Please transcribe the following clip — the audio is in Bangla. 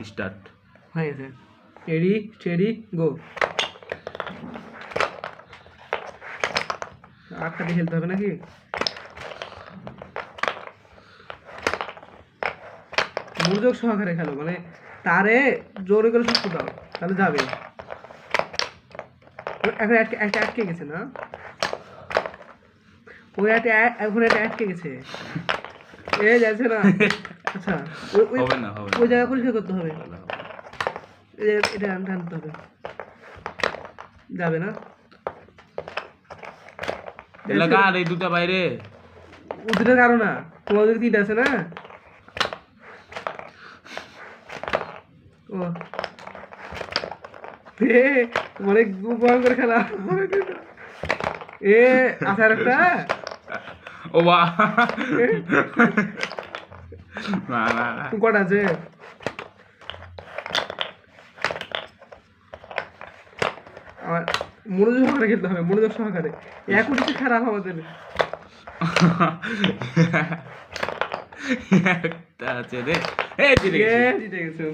স্টার্ট হয়ে গেছে। Ready steady go. 8টা দিয়ে খেলতে হবে নাকি? মনোযোগ সহকারে খেলো, মানে তারে জোরে করে শক্ত দাও, তাহলে যাবে। এখন একটা আটকে গেছে না, ওই এখন এটা আটকে গেছে, এ যাচ্ছে না। আচ্ছা হবে না, হবে না। ওই জায়গা পরিষ্কার করতে হবে, এটা আনতে হবে, যাবে না। এলাকা আর এই দুটা বাইরে উঠে কারো না, তোমাদের 3টা আছে না। ও মানে ভয়ঙ্কর খেলা। এ আছে আর একটা। ও বা না না না। কটা আছে? আমার মনোযোগ সহকারে খেলতে হবে, মনোযোগ সহকারে। এক উঠেছে খারাপ আমাদের। একটা আছে রে, এই জিতে গেছি। জিতে গেছো।